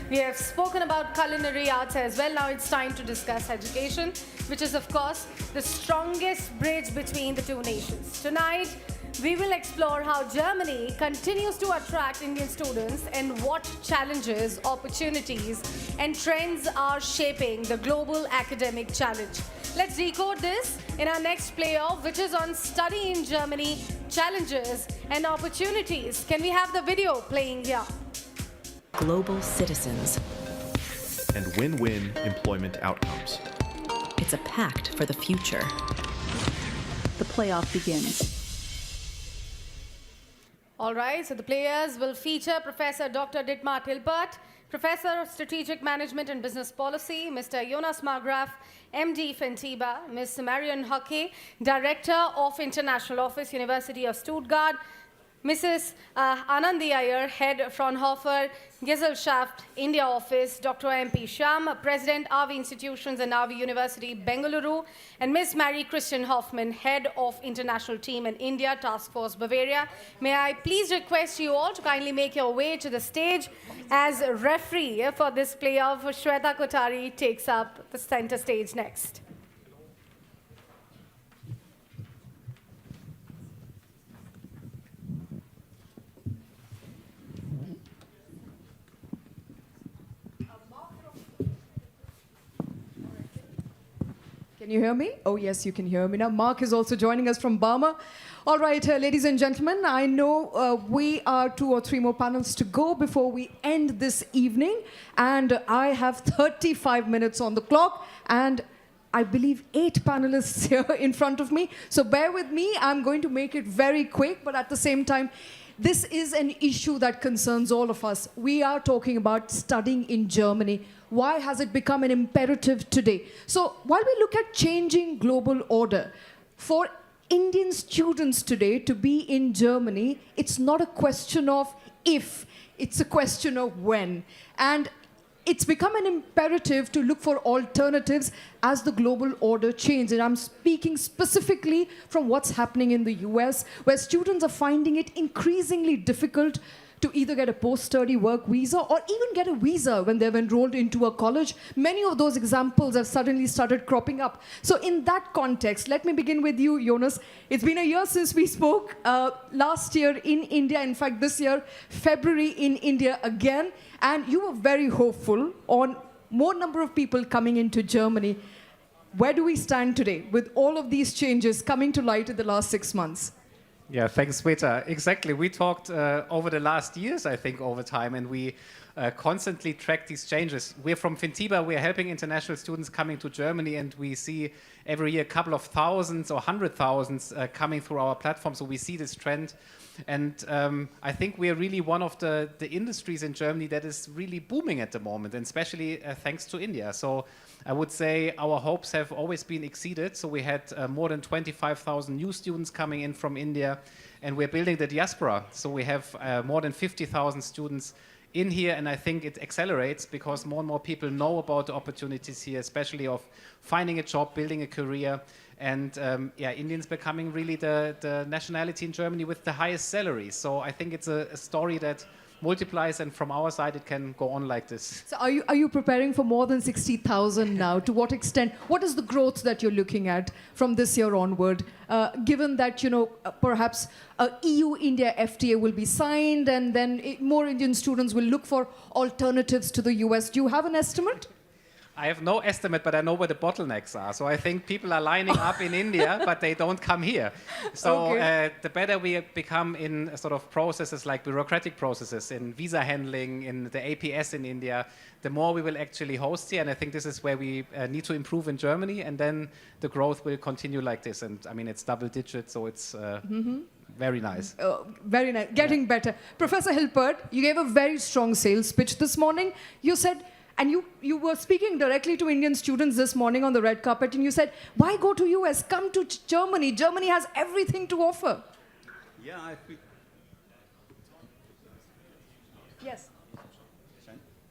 We have spoken about culinary arts as well. Now it's time to discuss education, which is, of course, the strongest bridge between the two nations. Tonight, we will explore how Germany continues to attract Indian students and what challenges, opportunities, and trends are shaping the global academic challenge. Let's decode this in our next playoff, which is on study in Germany, challenges and opportunities. Can we have the video playing here? Global citizens. And win-win employment outcomes. It's a pact for the future. The playoff begins. All right, so the players will feature Professor Dr. Dietmar Tilpert, Professor of Strategic Management and Business Policy, Mr. Jonas Margraf, MD Fentiba, Ms. Marion Hocke, Director of International Office, University of Stuttgart, Mrs. Anandi Iyer, Head Fraunhofer Gesellschaft, India Office, Dr. M.P. Sham, President, AVI Institutions and AVI University, Bengaluru, and Ms. Mary Christian Hoffman, Head of International Team in India, Task Force Bavaria. May I please request you all to kindly make your way to the stage as referee for this playoff. Shweta Kothari takes up the center stage next. Can you hear me? Oh, yes, you can hear me now. Mark is also joining us from Burma. All right, ladies and gentlemen, I know we are 2 or 3 more panels to go before we end this evening. And I have 35 minutes on the clock. And I believe 8 panelists here in front of me. So bear with me. I'm going to make it very quick. But at the same time, this is an issue that concerns all of us. We are talking about studying in Germany. Why has it become an imperative today? So while we look at changing global order, for Indian students today to be in Germany, it's not a question of if, it's a question of when. And it's become an imperative to look for alternatives as the global order changes. And I'm speaking specifically from what's happening in the US, where students are finding it increasingly difficult to either get a post-study work visa or even get a visa when they've enrolled into a college. Many of those examples have suddenly started cropping up. So in that context, let me begin with you, Jonas. It's been a year since we spoke. Last year in India, in fact this year, February in India again, and you were very hopeful on more number of people coming into Germany. Where do we stand today with all of these changes coming to light in the last 6 months? Yeah, thanks, Sweta. Exactly. We talked over the last years, I think, over time, and we constantly track these changes. We're from Fentiba. We're helping international students coming to Germany, and we see every year a couple of thousands or 100,000 coming through our platform. So we see this trend. And I think we are really one of the industries in Germany that is really booming at the moment, and especially thanks to India. So I would say our hopes have always been exceeded. So we had more than 25,000 new students coming in from India, and we're building the diaspora. So we have more than 50,000 students in here, and I think it accelerates because more and more people know about the opportunities here, especially of finding a job, building a career. And yeah, Indians becoming really the nationality in Germany with the highest salaries. So I think it's a story that multiplies, and from our side it can go on like this. So are you preparing for more than 60,000 now? To what extent? What is the growth that you're looking at from this year onward? Given that, you know, perhaps EU-India FTA will be signed, and then more Indian students will look for alternatives to the US. Do you have an estimate? I have no estimate, but I know where the bottlenecks are. So I think people are lining up in India, but they don't come here. So okay. The better we become in sort of processes like bureaucratic processes, in visa handling, in the APS in India, the more we will actually host here. And I think this is where we need to improve in Germany. And then the growth will continue like this. And I mean, it's double digit, so it's very nice. Very nice. Getting better. Professor Hilpert, you gave a very strong sales pitch this morning. You said, and you were speaking directly to Indian students this morning on the red carpet, and you said, why go to US? Come to Germany. Germany has everything to offer. Yeah, Yes.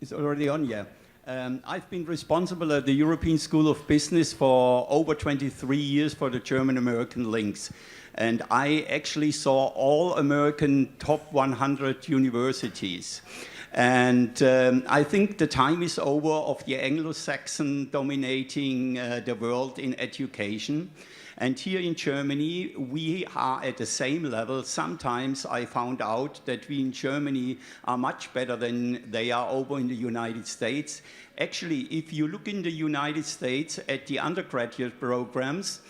It's already on, yeah. I've been responsible at the European School of Business for over 23 years for the German-American links. And I actually saw all American top 100 universities. And I think the time is over of the Anglo-Saxon dominating the world in education. And here in Germany, we are at the same level. Sometimes I found out that we in Germany are much better than they are over in the United States. Actually, if you look in the United States at the undergraduate programs,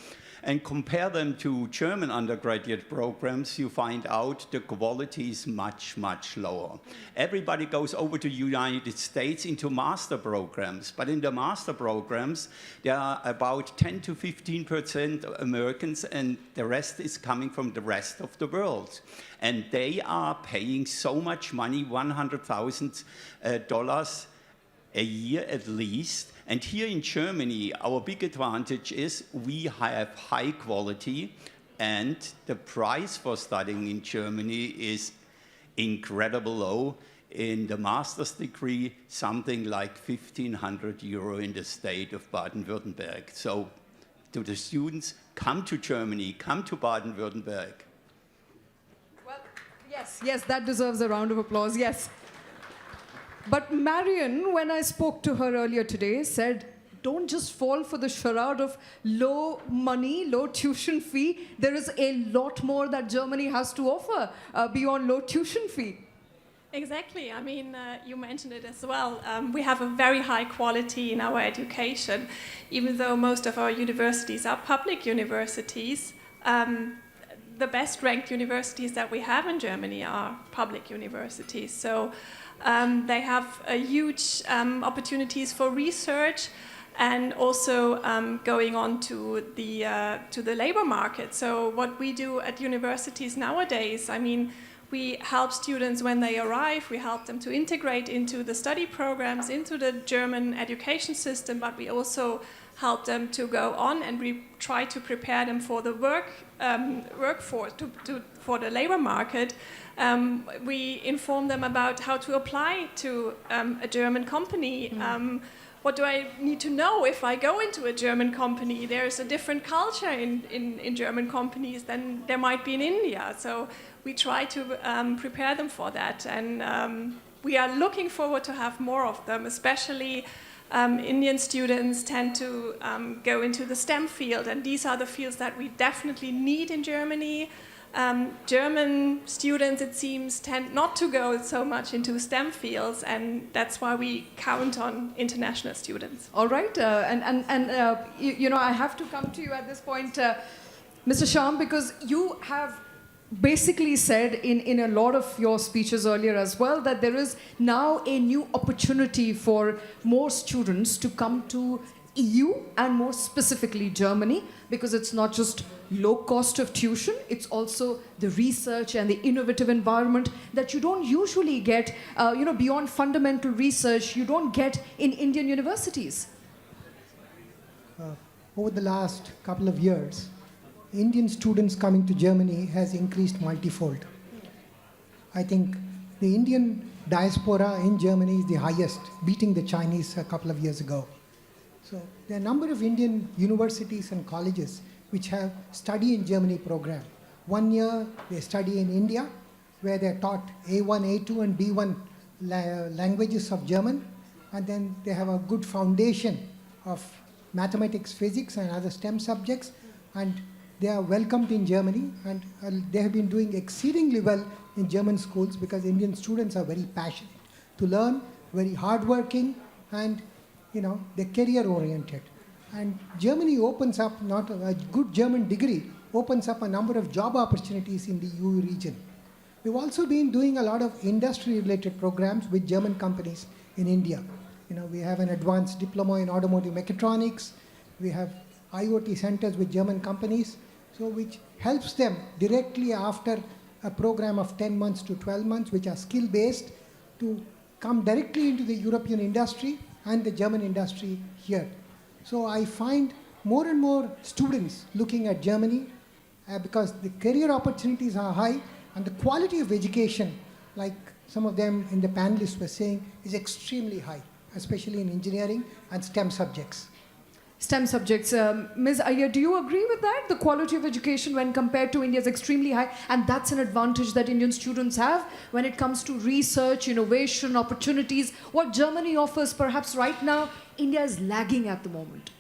and compare them to German undergraduate programs, you find out the quality is much, much lower. Everybody goes over to the United States into master programs, but in the master programs, there are about 10 to 15% Americans, and the rest is coming from the rest of the world. And they are paying so much money, $100,000 a year at least. And here in Germany, our big advantage is we have high quality, and the price for studying in Germany is incredibly low. In the master's degree, something like 1,500 euro in the state of Baden-Württemberg. So to the students, come to Germany, come to Baden-Württemberg. Well, yes, that deserves a round of applause, yes. But Marion, when I spoke to her earlier today, said, don't just fall for the charade of low money, low tuition fee. There is a lot more that Germany has to offer beyond low tuition fee. Exactly. I mean, you mentioned it as well. We have a very high quality in our education. Even though most of our universities are public universities, the best ranked universities that we have in Germany are public universities. So they have huge opportunities for research and also going on to the labor market. So what we do at universities nowadays, I mean, we help students when they arrive, we help them to integrate into the study programs, into the German education system, but we also help them to go on, and we try to prepare them for the workforce, for the labor market. We inform them about how to apply to a German company. What do I need to know if I go into a German company? There's a different culture in German companies than there might be in India. So we try to prepare them for that. And we are looking forward to have more of them, especially Indian students tend to go into the STEM field, and these are the fields that we definitely need in Germany. German students, it seems, tend not to go so much into STEM fields, and that's why we count on international students. All right, you know, I have to come to you at this point, Mr. Sham, because you have basically said in a lot of your speeches earlier as well that there is now a new opportunity for more students to come to EU and more specifically Germany, because it's not just low cost of tuition, it's also the research and the innovative environment that you don't usually get, you know, beyond fundamental research, you don't get in Indian universities. Over the last couple of years, Indian students coming to Germany has increased multifold. I think the Indian diaspora in Germany is the highest, beating the Chinese a couple of years ago. So there are a number of Indian universities and colleges which have study in Germany program. 1 year they study in India, where they're taught A1, A2 and B1 languages of German, and then they have a good foundation of mathematics, physics and other STEM subjects, and they are welcomed in Germany, and they have been doing exceedingly well in German schools because Indian students are very passionate to learn, very hardworking, and you know, they're career oriented. And Germany opens up, not a good German degree, opens up a number of job opportunities in the EU region. We've also been doing a lot of industry related programs with German companies in India. You know, we have an advanced diploma in automotive mechatronics, we have IoT centers with German companies, so which helps them directly after a program of 10 months to 12 months, which are skill-based, to come directly into the European industry and the German industry here. So I find more and more students looking at Germany because the career opportunities are high and the quality of education, like some of them in the panelists were saying, is extremely high, especially in engineering and STEM subjects. STEM subjects. Ms. Iyer, do you agree with that? The quality of education when compared to India is extremely high, and that's an advantage that Indian students have when it comes to research, innovation, opportunities. What Germany offers, perhaps right now, India is lagging at the moment.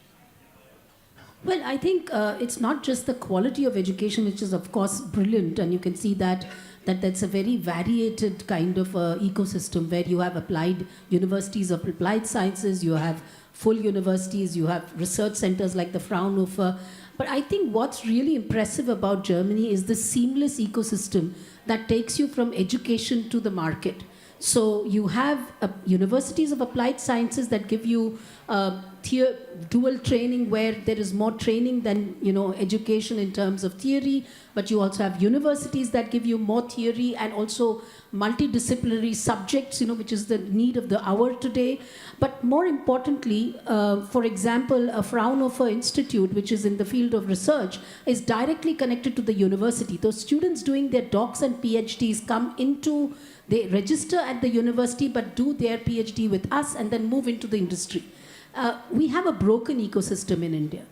Well, I think it's not just the quality of education, which is of course brilliant, and you can see that's a very variated kind of ecosystem where you have applied universities of applied sciences, you have full universities, you have research centers like the Fraunhofer. But I think what's really impressive about Germany is the seamless ecosystem that takes you from education to the market. So you have universities of applied sciences that give you dual training, where there is more training than education in terms of theory, but you also have universities that give you more theory and also multidisciplinary subjects, which is the need of the hour today. But more importantly, for example, a Fraunhofer Institute, which is in the field of research, is directly connected to the university. Those students doing their docs and PhDs they register at the university but do their PhD with us and then move into the industry. We have a broken ecosystem in India,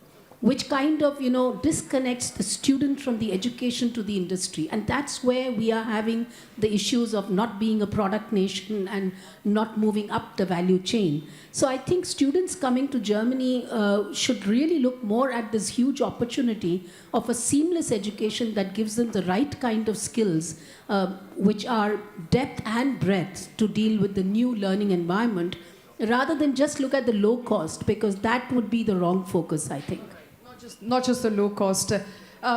which kind of, disconnects the student from the education to the industry. And that's where we are having the issues of not being a product nation and not moving up the value chain. So I think students coming to Germany should really look more at this huge opportunity of a seamless education that gives them the right kind of skills, which are depth and breadth to deal with the new learning environment, rather than just look at the low cost, because that would be the wrong focus, I think. Not just the low cost.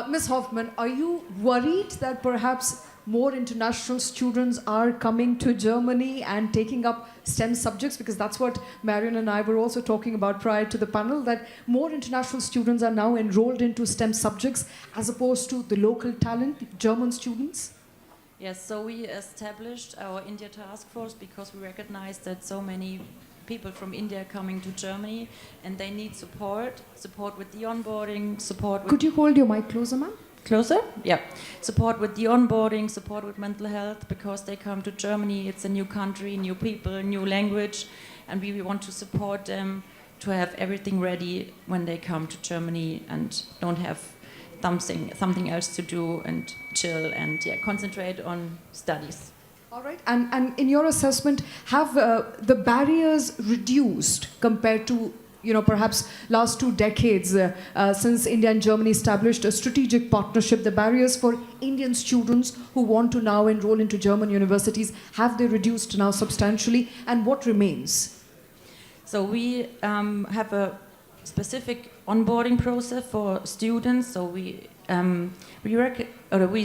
Ms. Hoffman, are you worried that perhaps more international students are coming to Germany and taking up STEM subjects? Because that's what Marion and I were also talking about prior to the panel, that more international students are now enrolled into STEM subjects as opposed to the local talent, German students? Yes, so we established our India task force because we recognize that so many people from India are coming to Germany and they need support with the onboarding, Could you hold your mic closer, ma'am? Closer? Yeah. Support with the onboarding, support with mental health, because they come to Germany, it's a new country, new people, new language, and we want to support them to have everything ready when they come to Germany and don't have something else to do and chill and concentrate on studies. All right. And in your assessment, have the barriers reduced compared to, perhaps last 2 decades since India and Germany established a strategic partnership? The barriers for Indian students who want to now enroll into German universities, have they reduced now substantially? And what remains? So we have a specific onboarding process for students. So we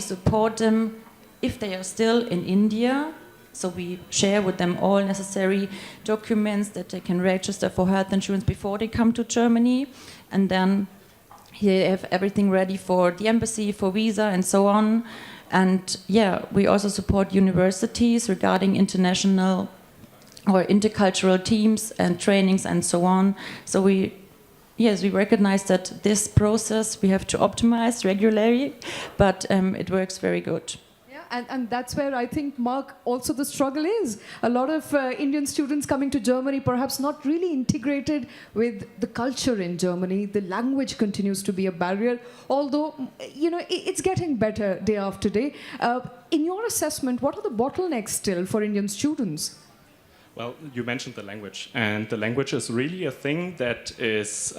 support them if they are still in India. So we share with them all necessary documents that they can register for health insurance before they come to Germany. And then they have everything ready for the embassy, for visa and so on. And we also support universities regarding international or intercultural teams and trainings and so on. So we recognize that this process we have to optimize regularly, but it works very good. And that's where I think, Mark, also the struggle is. A lot of Indian students coming to Germany, perhaps not really integrated with the culture in Germany. The language continues to be a barrier, although, it's getting better day after day. In your assessment, what are the bottlenecks still for Indian students? Well, you mentioned the language, and the language is really a thing that is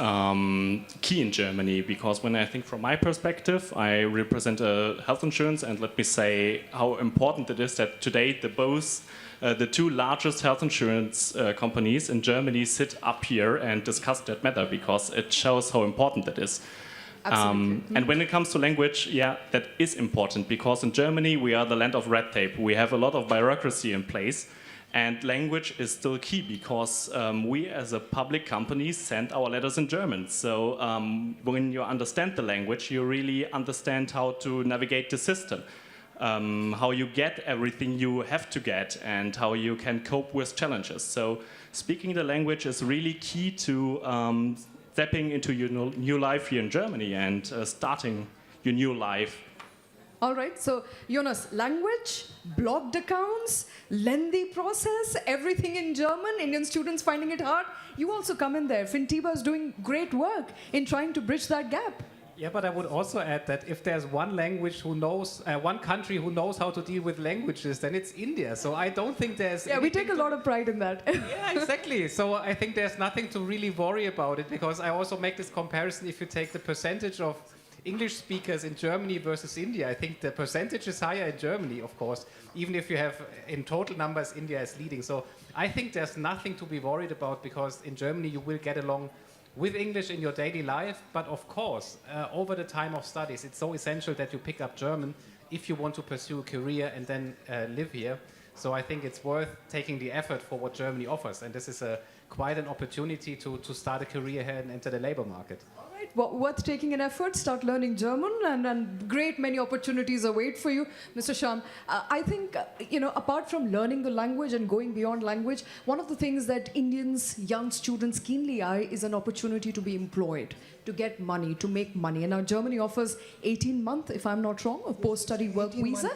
key in Germany, because when I think from my perspective, I represent a health insurance, and let me say how important it is that today the 2 largest health insurance companies in Germany sit up here and discuss that matter, because it shows how important it is. And when it comes to language, that is important, because in Germany we are the land of red tape. We have a lot of bureaucracy in place. And language is still key, because we as a public company send our letters in German. So when you understand the language, you really understand how to navigate the system, how you get everything you have to get, and how you can cope with challenges. So speaking the language is really key to stepping into your new life here in Germany and starting your new life All right, so Jonas, language, blocked accounts, lengthy process, everything in German, Indian students finding it hard. You also come in there. Fintiba is doing great work in trying to bridge that gap. Yeah, but I would also add that if there's one language who knows, one country who knows how to deal with languages, then it's India. So I don't think there's... Yeah, we take a lot of pride in that. Yeah, exactly. So I think there's nothing to really worry about it, because I also make this comparison. If you take the percentage of English speakers in Germany versus India, I think the percentage is higher in Germany, of course, even if you have in total numbers India is leading. So I think there's nothing to be worried about, because in Germany you will get along with English in your daily life. But of course, over the time of studies, it's so essential that you pick up German if you want to pursue a career and then live here. So I think it's worth taking the effort for what Germany offers. And this is quite an opportunity to start a career here and enter the labor market. Well, worth taking an effort, start learning German, and great many opportunities await for you. Mr. Sham, I think, apart from learning the language and going beyond language, one of the things that Indians, young students keenly eye is an opportunity to be employed, to get money, to make money. And now Germany offers 18-month, if I'm not wrong, of post-study work visa.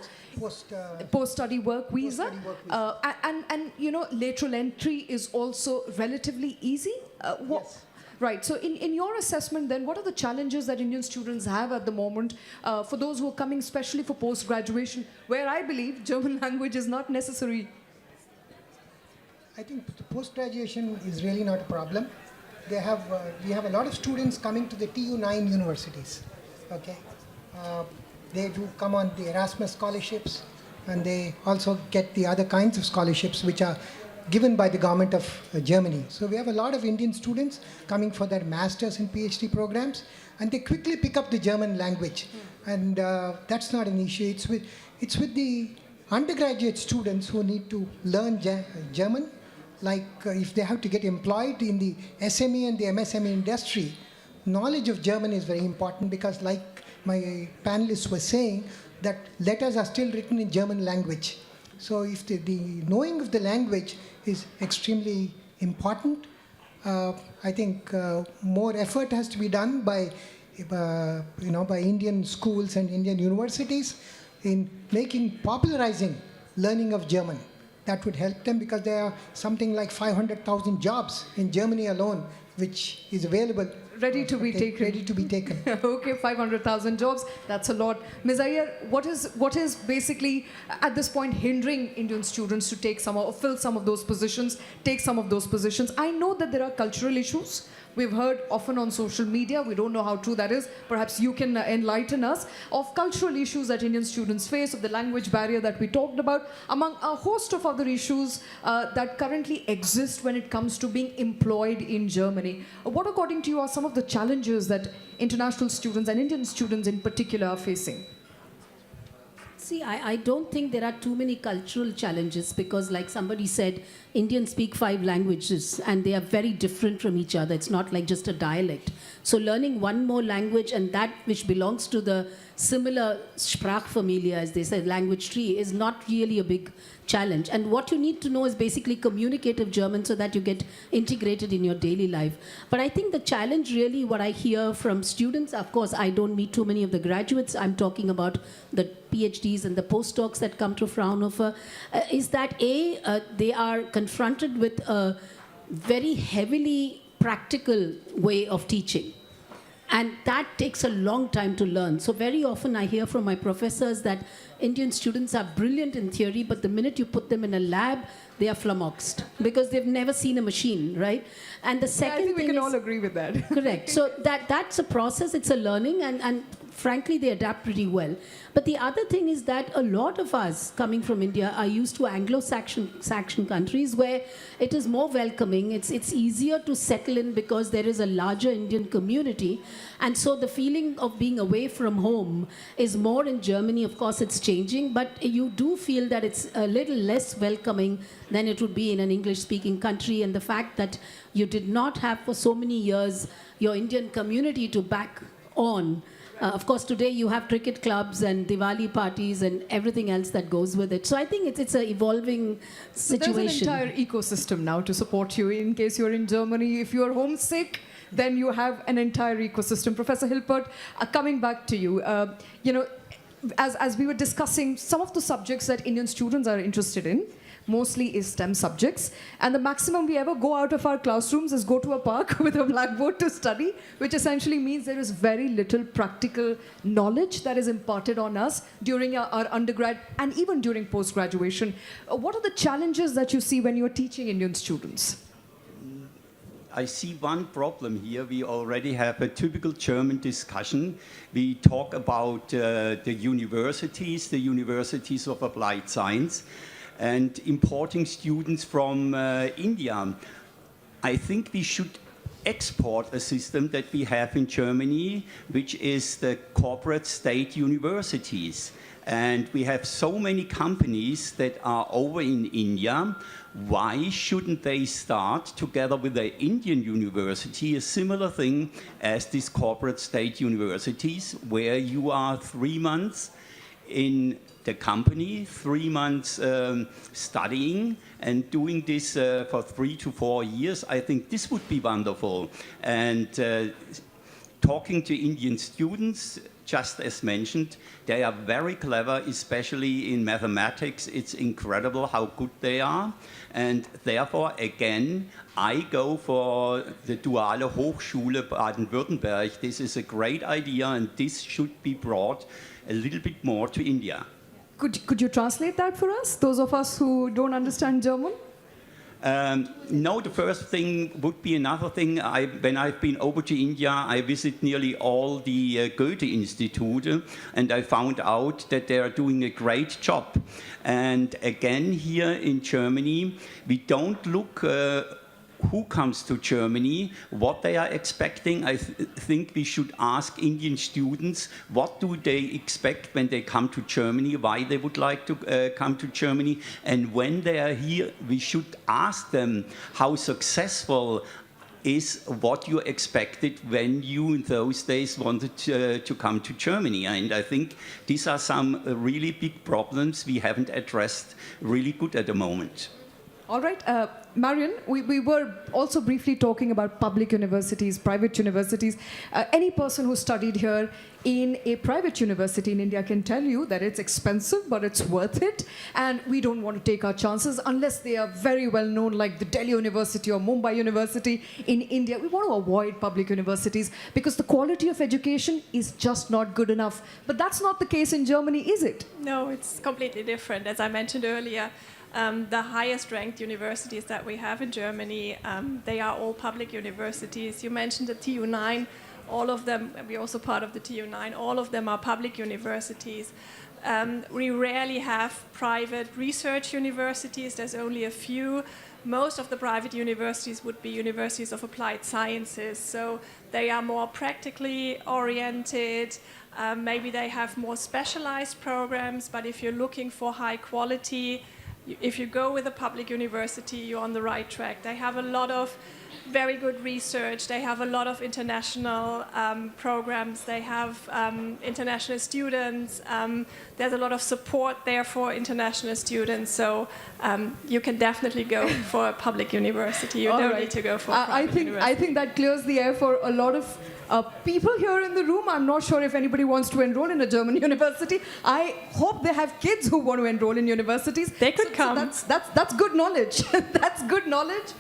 Post-study work visa. And lateral entry is also relatively easy. Yes. Right. So in your assessment then, what are the challenges that Indian students have at the moment for those who are coming especially for post-graduation, where I believe German language is not necessary? I think post-graduation is really not a problem. We have a lot of students coming to the TV9 universities. Okay, they do come on the Erasmus scholarships, and they also get the other kinds of scholarships which are given by the government of Germany. So we have a lot of Indian students coming for their masters and PhD programs, and they quickly pick up the German language. And that's not an issue. It's with the undergraduate students who need to learn German, like if they have to get employed in the SME and the MSME industry, knowledge of German is very important, because like my panelists were saying, that letters are still written in German language. So if the knowing of the language is extremely important, I think more effort has to be done by Indian schools and Indian universities in popularizing learning of German. That would help them, because there are something like 500,000 jobs in Germany alone, which is available. Ready to be taken. Okay, 500,000 jobs, that's a lot. Ms. Iyer, what is basically at this point hindering Indian students to take fill some of those positions, take some of those positions? I know that there are cultural issues. We've heard often on social media, we don't know how true that is. Perhaps you can enlighten us of cultural issues that Indian students face, of the language barrier that we talked about, among a host of other issues that currently exist when it comes to being employed in Germany. What, according to you, are some of the challenges that international students and Indian students in particular are facing? See, I don't think there are too many cultural challenges, because like somebody said, Indians speak 5 languages and they are very different from each other. It's not like just a dialect. So learning one more language, and that which belongs to the similar Sprachfamilie, as they say, language tree, is not really a big challenge. And what you need to know is basically communicative German, so that you get integrated in your daily life. But I think the challenge really, what I hear from students, of course, I don't meet too many of the graduates, I'm talking about the PhDs and the postdocs that come to Fraunhofer, is that they are confronted with a very heavily practical way of teaching. And that takes a long time to learn. So very often I hear from my professors that Indian students are brilliant in theory, but the minute you put them in a lab, they are flummoxed, because they've never seen a machine, right? And the second I think thing we can all agree with that. Correct. So that's a process, it's a learning, and frankly, they adapt pretty well. But the other thing is that a lot of us coming from India are used to Anglo-Saxon countries, where it is more welcoming. It's easier to settle in because there is a larger Indian community. And so the feeling of being away from home is more in Germany. Of course, it's changing, but you do feel that it's a little less welcoming than it would be in an English-speaking country. And the fact that you did not have for so many years your Indian community to back on. Of course, today you have cricket clubs and Diwali parties and everything else that goes with it. So I think it's an evolving situation. There's an entire ecosystem now to support you in case you're in Germany. If you're homesick, then you have an entire ecosystem. Professor Hilpert, coming back to you, as we were discussing, some of the subjects that Indian students are interested in mostly is STEM subjects. And the maximum we ever go out of our classrooms is go to a park with a blackboard to study, which essentially means there is very little practical knowledge that is imparted on us during our undergrad and even during post-graduation. What are the challenges that you see when you're teaching Indian students? I see one problem here. We already have a typical German discussion. We talk about the universities of applied science, and importing students from India. I think we should export a system that we have in Germany, which is the corporate state universities. And we have so many companies that are over in India. Why shouldn't they start together with the Indian university a similar thing as these corporate state universities, where you are 3 months in the company, 3 months studying and doing this for 3 to 4 years? I think this would be wonderful. And talking to Indian students, just as mentioned, they are very clever, especially in mathematics. It's incredible how good they are. And therefore, again, I go for the Duale Hochschule Baden-Württemberg. This is a great idea, and this should be brought a little bit more to India. Could you translate that for us, those of us who don't understand German? No, the first thing would be another thing. When I've been over to India, I visit nearly all the Goethe-Institute, and I found out that they are doing a great job. And again, here in Germany, we don't look who comes to Germany, what they are expecting. I think we should ask Indian students what do they expect when they come to Germany, why they would like to come to Germany, and when they are here, we should ask them how successful is what you expected when you in those days wanted to come to Germany. And I think these are some really big problems we haven't addressed really good at the moment. All right, Marion, we were also briefly talking about public universities, private universities. Any person who studied here in a private university in India can tell you that it's expensive, but it's worth it. And we don't want to take our chances unless they are very well known, like the Delhi University or Mumbai University in India. We want to avoid public universities because the quality of education is just not good enough. But that's not the case in Germany, is it? No, it's completely different. As I mentioned earlier, the highest ranked universities that we have in Germany, they are all public universities. You mentioned the TU9, all of them, we're also part of the TU9, all of them are public universities. We rarely have private research universities, there's only a few. Most of the private universities would be universities of applied sciences, so they are more practically oriented. Maybe they have more specialized programs, but if you're looking for high quality, if you go with a public university, you're on the right track. They have a lot of very good research. They have a lot of international programs. They have international students. There's a lot of support there for international students. So you can definitely go for a public university. You don't need to go for a private university. I think that clears the air for a lot of people here in the room. I'm not sure if anybody wants to enroll in a German university. I hope they have kids who want to enroll in universities. They could come. So that's good knowledge. That's good knowledge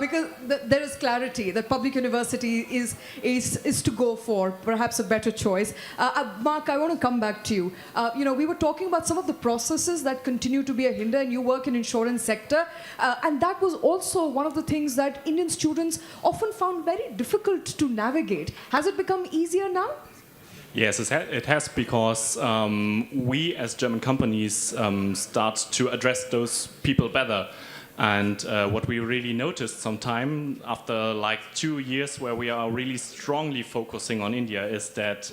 because there is clarity that public university is to go for, perhaps a better choice. Mark, I want to come back to you. We were talking about some of the processes that continue to be a hinder, and you work in insurance sector, and that was also one of the things that Indian students often found very difficult to navigate. Has it become easier now? Yes, it has, because we as German companies start to address those people better. And what we really noticed sometime after like 2 years where we are really strongly focusing on India is that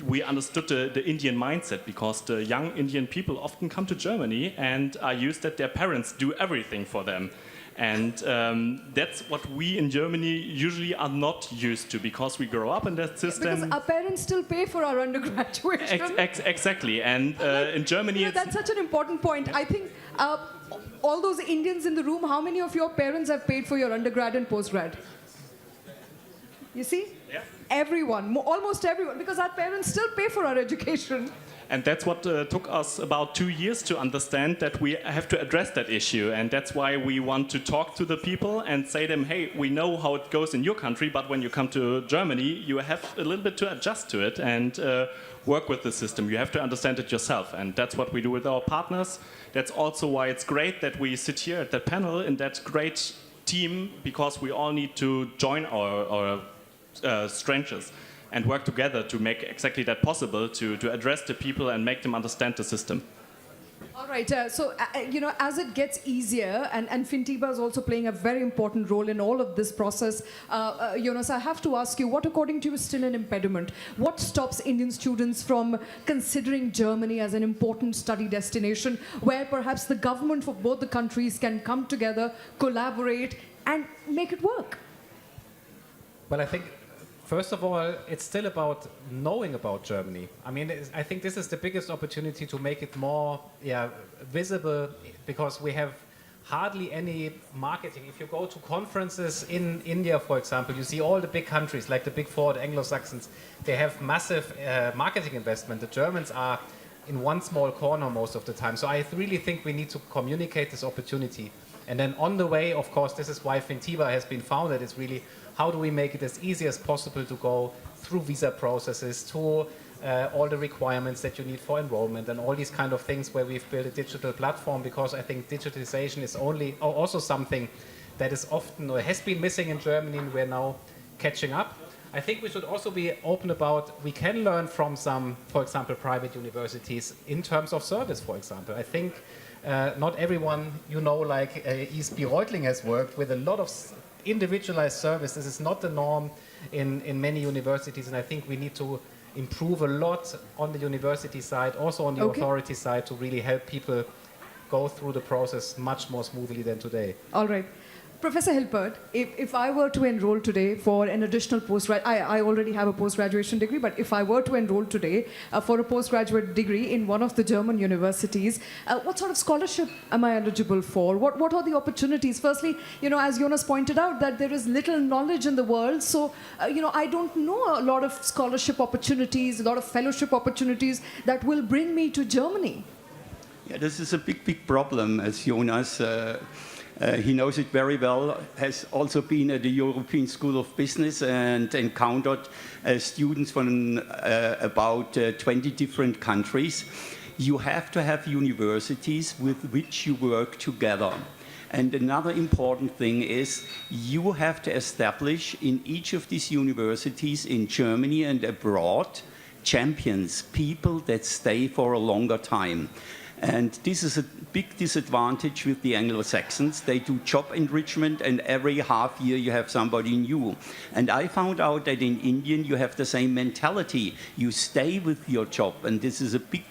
we understood the Indian mindset, because the young Indian people often come to Germany and are used that their parents do everything for them. And that's what we in Germany usually are not used to, because we grow up in that system. Because our parents still pay for our undergraduation. Exactly. And in Germany... that's such an important point. I think all those Indians in the room, how many of your parents have paid for your undergrad and postgrad? You see? Yeah. Everyone, almost everyone, because our parents still pay for our education. And that's what took us about 2 years to understand that we have to address that issue. And that's why we want to talk to the people and say to them, hey, we know how it goes in your country, but when you come to Germany, you have a little bit to adjust to it and work with the system. You have to understand it yourself. And that's what we do with our partners. That's also why it's great that we sit here at that panel in that great team, because we all need to join our strengths and work together to make exactly that possible, to address the people and make them understand the system. All right, you know, as it gets easier, and Fintiba is also playing a very important role in all of this process, Jonas, I have to ask you, what according to you is still an impediment? What stops Indian students from considering Germany as an important study destination, where perhaps the government for both the countries can come together, collaborate, and make it work? Well, I think, first of all, it's still about knowing about Germany. I mean, I think this is the biggest opportunity to make it more visible, because we have hardly any marketing. If you go to conferences in India, for example, you see all the big countries, like the Big Four, the Anglo-Saxons, they have massive marketing investment. The Germans are in one small corner most of the time. So I really think we need to communicate this opportunity. And then on the way, of course, this is why Fintiba has been founded. It's really, how do we make it as easy as possible to go through visa processes, to all the requirements that you need for enrollment, and all these kind of things, where we've built a digital platform, because I think digitalization is also something that is often, or has been missing in Germany, and we're now catching up. I think we should also be open about, we can learn from some, for example, private universities in terms of service, for example. I think not everyone, you know, like ESP Reutling has worked with a lot of individualized service. This is not the norm in many universities, and I think we need to improve a lot on the university side, also on the authority side, to really help people go through the process much more smoothly than today. All right. Professor Hilpert, if I were to enroll today for an additional I already have a post-graduation degree, but if I were to enroll today for a postgraduate degree in one of the German universities, what sort of scholarship am I eligible for? What are the opportunities? Firstly, you know, as Jonas pointed out, that there is little knowledge in the world, so, you know, I don't know a lot of scholarship opportunities, a lot of fellowship opportunities that will bring me to Germany. Yeah, this is a big problem, as Jonas he knows it very well, has also been at the European School of Business and encountered students from about 20 different countries. You have to have universities with which you work together. And another important thing is you have to establish in each of these universities in Germany and abroad champions, people that stay for a longer time. And this is a big disadvantage with the Anglo-Saxons. They do job enrichment, and every half year you have somebody new. And I found out that in Indian you have the same mentality. You stay with your job, and this is a big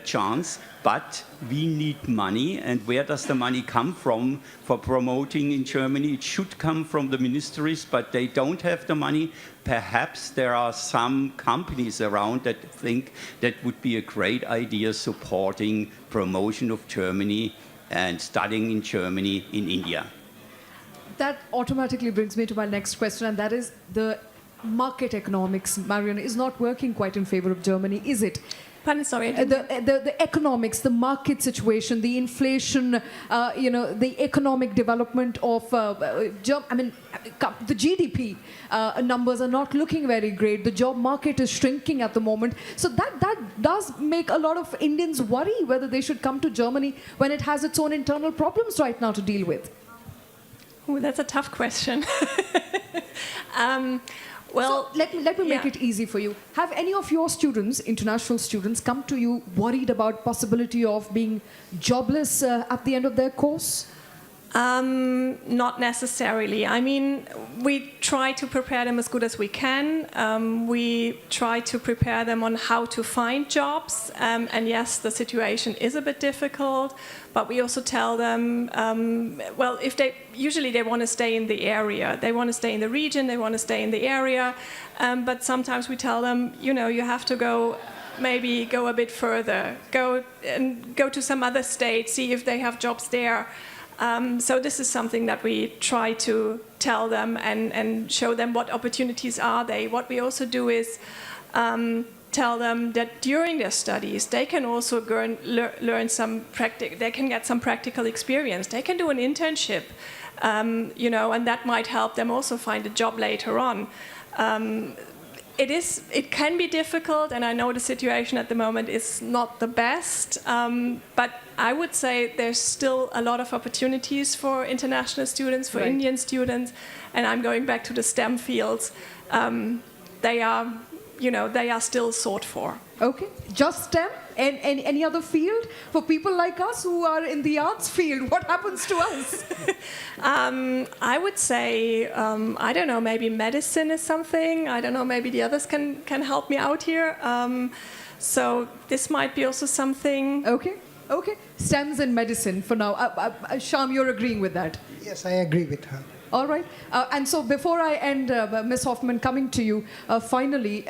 chance. But we need money, and where does the money come from for promoting in Germany? It should come from the ministries, but they don't have the money. Perhaps there are some companies around that think that would be a great idea, supporting promotion of Germany and studying in Germany in India. That automatically brings me to my next question, and that is the market economics, Marion, is not working quite in favor of Germany, is it? Pardon, sorry. The economics, the market situation, the inflation, you know, the economic development of, the GDP numbers are not looking very great. The job market is shrinking at the moment. So that does make a lot of Indians worry whether they should come to Germany when it has its own internal problems right now to deal with. Oh, that's a tough question. Well, so let me make it easy for you. Have any of your students, international students, come to you worried about possibility of being jobless at the end of their course? Not necessarily. I mean, we try to prepare them as good as we can. We try to prepare them on how to find jobs. And yes, the situation is a bit difficult, but we also tell them, well, if usually they want to stay in the area. They want to stay in the region, they want to stay in the area. But sometimes we tell them, you know, you have to maybe go a bit further. Go to some other state, see if they have jobs there. So this is something that we try to tell them and show them what opportunities are they. What we also do is tell them that during their studies they can also learn some they can get some practical experience. They can do an internship, you know, and that might help them also find a job later on. It can be difficult, and I know the situation at the moment is not the best, but I would say there's still a lot of opportunities for international students, for Indian students, and I'm going back to the STEM fields. They are, you know, they are still sought for. Okay, just STEM? And any other field? For people like us who are in the arts field, what happens to us? I would say, I don't know, maybe medicine is something. I don't know, maybe the others can help me out here. So this might be also something. Okay, okay. STEMs and medicine for now. Sham, you're agreeing with that? Yes, I agree with her. All right. And so before I end, Ms. Hoffman, coming to you, finally,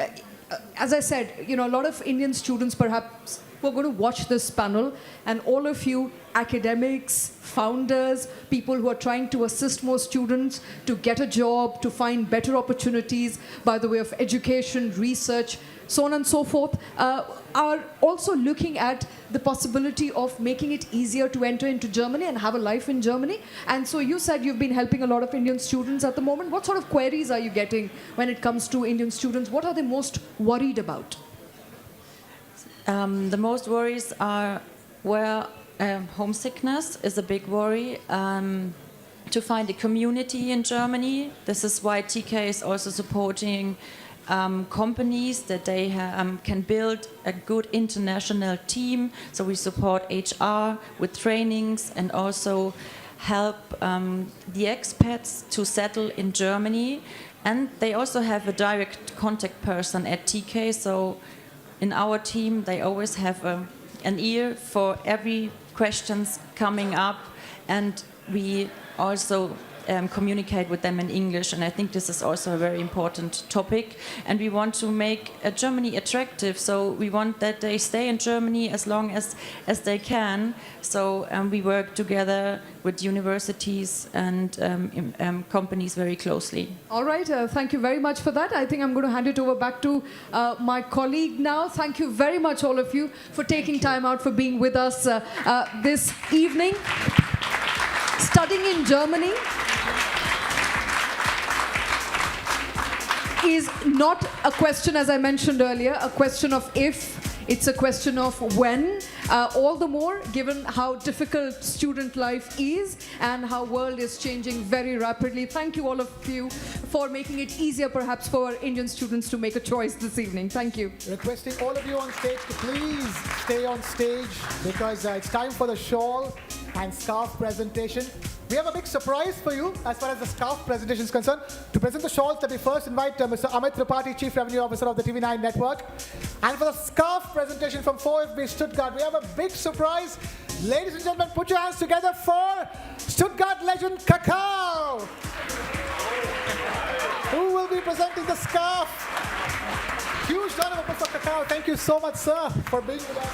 as I said, you know, a lot of Indian students perhaps who are going to watch this panel, and all of you academics, founders, people who are trying to assist more students to get a job, to find better opportunities by the way of education, research, so on and so forth, are also looking at the possibility of making it easier to enter into Germany and have a life in Germany. And so you said you've been helping a lot of Indian students at the moment. What sort of queries are you getting when it comes to Indian students? What are they most worried about? The most worries are where homesickness is a big worry. To find a community in Germany. This is why TK is also supporting companies that they can build a good international team. So we support HR with trainings and also help the expats to settle in Germany. And they also have a direct contact person at TK. So in our team, they always have an ear for every questions coming up. And we also communicate with them in English, and I think this is also a very important topic. And we want to make Germany attractive, so we want that they stay in Germany as long as they can. So we work together with universities and companies very closely. All right, thank you very much for that. I think I'm going to hand it over back to my colleague now. Thank you very much, all of you, for taking time out, for being with us this evening. Studying in Germany is not a question, as I mentioned earlier, a question of if. It's a question of when, all the more given how difficult student life is and how world is changing very rapidly. Thank you, all of you, for making it easier perhaps for Indian students to make a choice this evening. Thank you. Requesting all of you on stage to please stay on stage because it's time for the shawl and scarf presentation. We have a big surprise for you as far as the scarf presentation is concerned. To present the shawls, let me first invite Mr. Amit Tripathi, Chief Revenue Officer of the TV9 Network. And for the scarf presentation from 4FB Stuttgart, we have a big surprise. Ladies and gentlemen, put your hands together for Stuttgart legend Kakao, who will be presenting the scarf. Huge round of applause for Kakao. Thank you so much, sir, for being with us.